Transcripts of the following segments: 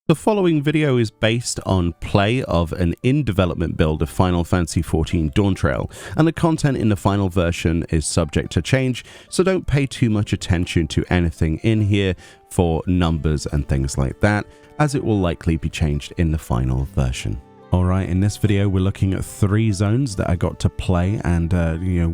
The following video is based on play of an in-development build of Final Fantasy XIV Dawntrail, and the content in the final version is subject to change, so don't pay too much attention to anything in here for numbers and things like that, as it will likely be changed in the final version. Alright, in this video we're looking at 3 zones that I got to play and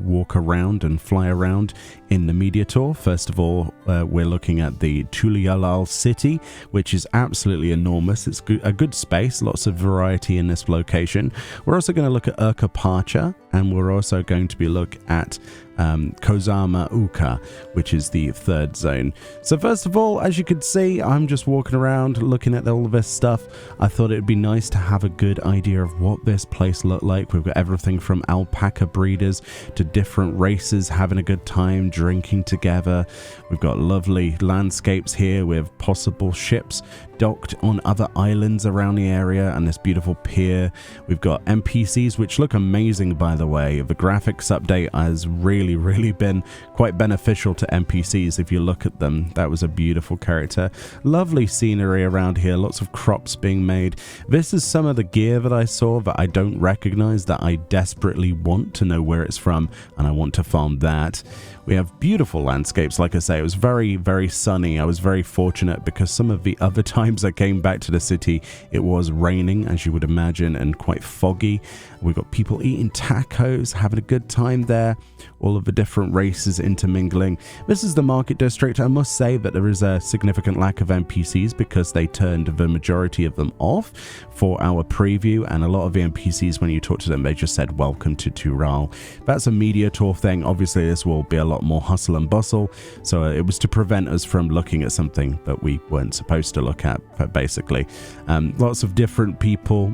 walk around and fly around in the media tour. First of all, we're looking at the Tuliyollal city, which is absolutely enormous. It's a good space, lots of variety in this location. We're also going to look at Urka Parcha, and we're also going to be looking at Kozama'uka, which is the 3rd zone. So first of all, as you can see, I'm just walking around looking at all of this stuff. I thought it'd be nice to have a good idea of what this place looked like. We've got everything from alpaca breeders to different races having a good time, drinking together. We've got lovely landscapes here with possible ships docked on other islands around the area and this beautiful pier. We've got NPCs which look amazing, by the way. The graphics update has really been quite beneficial to NPCs if you look at them. That was a beautiful character. Lovely scenery around here, lots of crops being made. This is some of the gear that I saw that I don't recognize, that I desperately want to know where it's from, and I want to farm that. We have beautiful landscapes. Like I say, it was very sunny. I was very fortunate because some of the other times I came back to the city, it was raining, as you would imagine, and quite foggy. We've got people eating tacos, having a good time there, all of the different races intermingling. This is the market district. I must say that there is a significant lack of NPCs because they turned the majority of them off for our preview, and a lot of the NPCs, when you talk to them, they just said welcome to Tuliyollal. That's a media tour thing. Obviously this will be a lot more hustle and bustle, so it was to prevent us from looking at something that we weren't supposed to look at, basically. Lots of different people.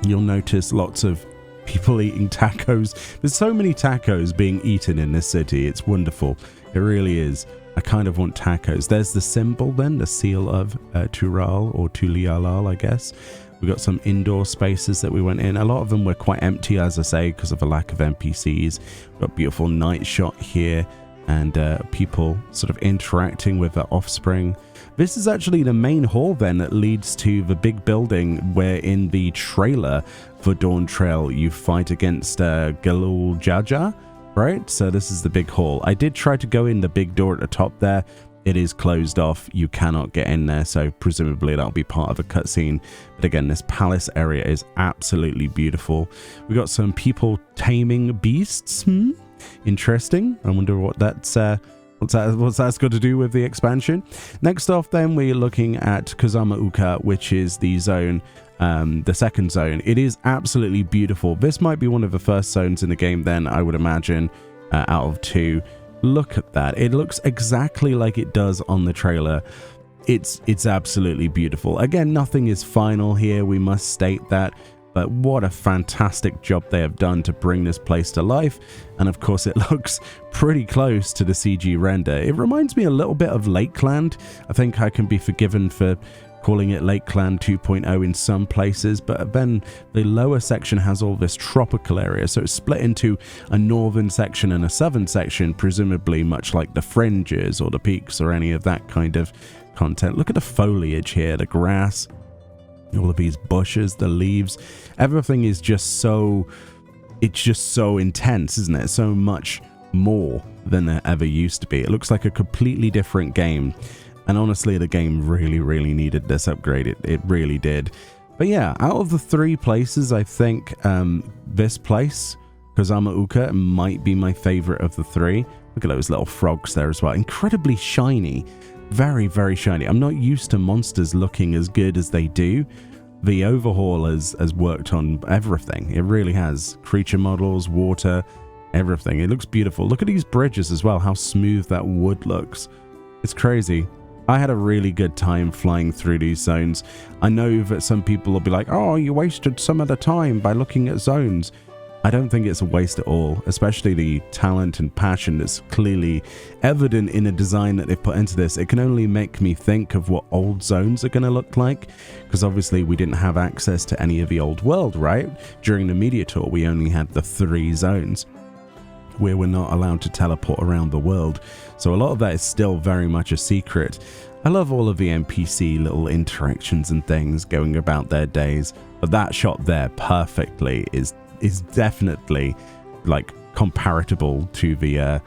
You'll notice lots of people eating tacos. There's so many tacos being eaten in this city. It's wonderful. It really is. I kind of want tacos. There's the symbol then, the seal of Tural or Tuliyollal, I guess. We got some indoor spaces that we went in. A lot of them were quite empty, as I say, because of a lack of NPCs. We've got a beautiful night shot here, and people sort of interacting with their offspring. This is actually the main hall then that leads to the big building where in the trailer for Dawntrail you fight against Galul Jaja, right? So this is the big hall. I did try to go in the big door at the top there. It is closed off. You cannot get in there, so presumably that'll be part of a cutscene. But again, this palace area is absolutely beautiful. We got some people taming beasts. Interesting. I wonder what that's what's that's got to do with the expansion. Next off then, we're looking at Kozama'uka, which is the zone, the 2nd zone. It is absolutely beautiful. This might be one of the first zones in the game then, I would imagine, out of 2. Look at that. It looks exactly like it does on the trailer. It's absolutely beautiful. Again, nothing is final here, we must state that, but what a fantastic job they have done to bring this place to life. And of course it looks pretty close to the CG render. It reminds me a little bit of Lakeland. I think I can be forgiven for calling it Lakeland 2.0 in some places, but then the lower section has all this tropical area, so it's split into a northern section and a southern section, presumably much like the fringes or the peaks or any of that kind of content. Look at the foliage here, the grass, all of these bushes, the leaves, everything is just so, it's just so intense, isn't it? So much more than there ever used to be. It looks like a completely different game. And honestly, the game really needed this upgrade. It really did. But yeah, out of the 3 places, I think this place, Kozama'uka, might be my favorite of the 3. Look at those little frogs there as well. Incredibly shiny. Very shiny. I'm not used to monsters looking as good as they do. The overhaul has worked on everything. It really has. Creature models, water, everything. It looks beautiful. Look at these bridges as well, how smooth that wood looks. It's crazy. I had a really good time flying through these zones. I know that some people will be like, oh, you wasted some of the time by looking at zones. I don't think it's a waste at all, especially the talent and passion that's clearly evident in the design that they've put into this. It can only make me think of what old zones are going to look like, because obviously we didn't have access to any of the old world, right? During the media tour, we only had the 3 zones where we're not allowed to teleport around the world. So a lot of that is still very much a secret. I love all of the NPC little interactions and things going about their days, but that shot there perfectly is definitely like comparable to the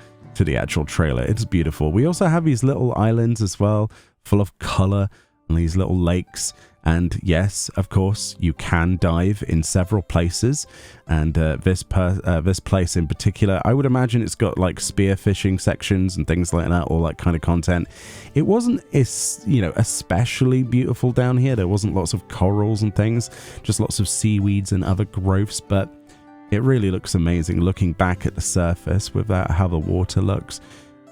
actual trailer. It's beautiful. We also have these little islands as well, full of color, and these little lakes. And yes, of course, you can dive in several places. And this place in particular, I would imagine it's got like spearfishing sections and things like that, all that kind of content. It wasn't, especially beautiful down here. There wasn't lots of corals and things, just lots of seaweeds and other growths. But it really looks amazing looking back at the surface with that, how the water looks.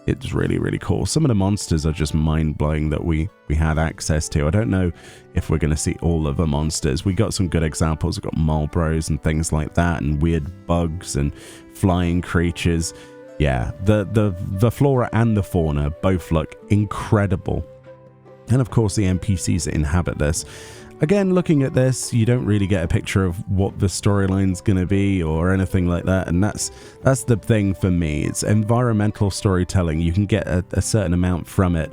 It's really, really cool. Some of the monsters are just mind-blowing that we had access to. I don't know if we're going to see all of the monsters. We got some good examples. We've got Marlboros and things like that, and weird bugs and flying creatures. Yeah, the flora and the fauna both look incredible. And of course, the NPCs that inhabit this. Again, looking at this, you don't really get a picture of what the storyline's going to be or anything like that, and that's the thing for me. It's environmental storytelling. You can get a certain amount from it,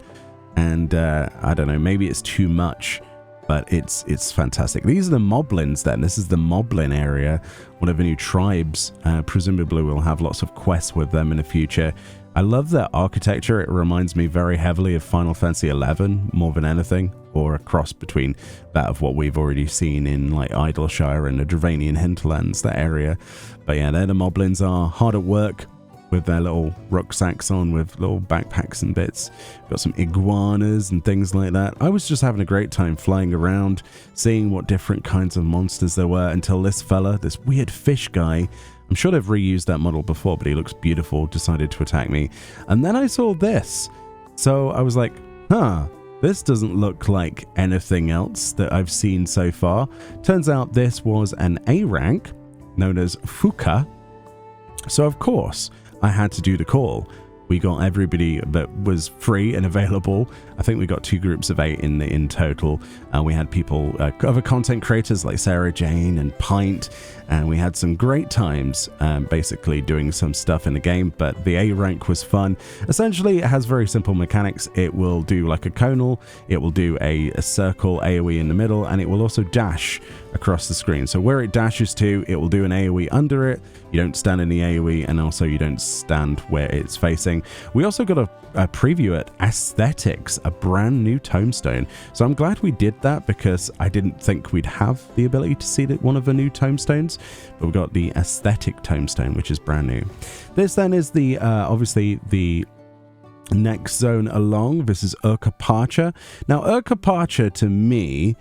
and I don't know, maybe it's too much, but it's fantastic. These are the moblins then. This is the moblin area, one of the new tribes. Presumably we'll have lots of quests with them in the future. I love their architecture. It reminds me very heavily of Final Fantasy XI more than anything, or a cross between that of what we've already seen in like Idleshire and the Dravanian hinterlands, that area. But yeah, there the moblins are hard at work with their little rucksacks on with little backpacks and bits. Got some iguanas and things like that. I was just having a great time flying around, seeing what different kinds of monsters there were, until this fella, this weird fish guy, I'm sure they've reused that model before, but he looks beautiful, decided to attack me. And then I saw this. So I was like, this doesn't look like anything else that I've seen so far. Turns out this was an A rank known as Fuka. So of course, I had to do the call. We got everybody that was free and available. I think we got 2 groups of 8 in total. We had people, other content creators like Sarah Jane and Pint, and we had some great times basically doing some stuff in the game. But the A rank was fun. Essentially, it has very simple mechanics. It will do like a conal, it will do a circle AoE in the middle, and it will also dash across the screen. So where it dashes to, it will do an AoE under it. You don't stand in the AoE, and also you don't stand where it's facing. We also got a preview at Aesthetics, a brand new tombstone. So I'm glad we did that, because I didn't think we'd have the ability to see one of the new tombstones, but we've got the Aesthetic tombstone, which is brand new. This then is the obviously the next zone along. This is Urkapacha. Now Urkapacha to me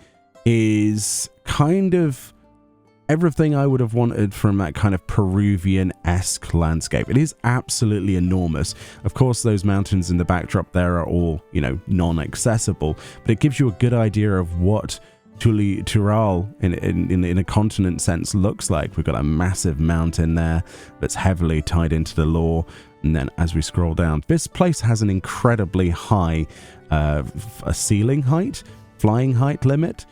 is kind of everything I would have wanted from that kind of Peruvian-esque landscape. It is absolutely enormous. Of course, those mountains in the backdrop there are all, non-accessible, but it gives you a good idea of what Tuliyollal in a continent sense looks like. We've got a massive mountain there that's heavily tied into the lore. And then as we scroll down, this place has an incredibly high ceiling height, flying height limit.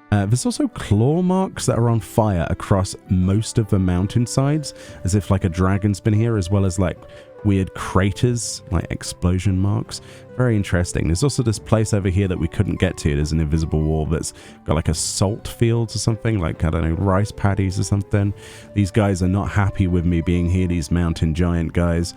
There's also claw marks that are on fire across most of the mountainsides, as if like a dragon's been here, as well as like weird craters, like explosion marks. Very interesting. There's also this place over here that we couldn't get to. There's an invisible wall that's got like a salt fields or something, like, I don't know, rice paddies or something. These guys are not happy with me being here, these mountain giant guys.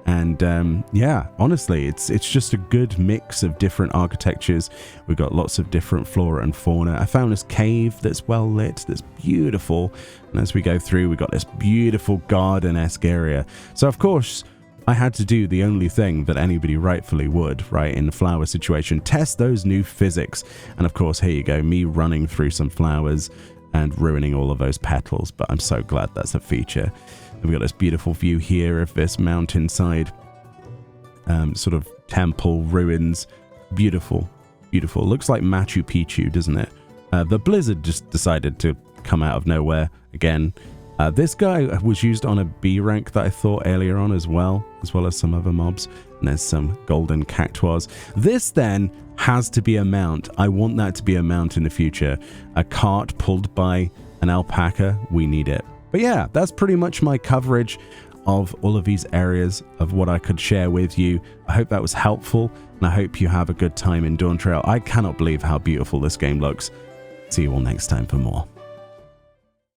And yeah, honestly, it's just a good mix of different architectures. We've got lots of different flora and fauna. I found this cave that's well lit, that's beautiful. And as we go through, we've got this beautiful garden-esque area. So of course, I had to do the only thing that anybody rightfully would, right, in the flower situation, test those new physics. And of course, here you go, me running through some flowers and ruining all of those petals. But I'm so glad that's a feature. We've got this beautiful view here of this mountainside, sort of temple ruins. Beautiful, beautiful. Looks like Machu Picchu, doesn't it? The blizzard just decided to come out of nowhere again. This guy was used on a B rank that I thought earlier on as well as some other mobs. And there's some golden cactuars. This then has to be a mount. I want that to be a mount in the future. A cart pulled by an alpaca. We need it. But yeah, that's pretty much my coverage of all of these areas of what I could share with you. I hope that was helpful, and I hope you have a good time in Dawntrail. I cannot believe how beautiful this game looks. See you all next time for more.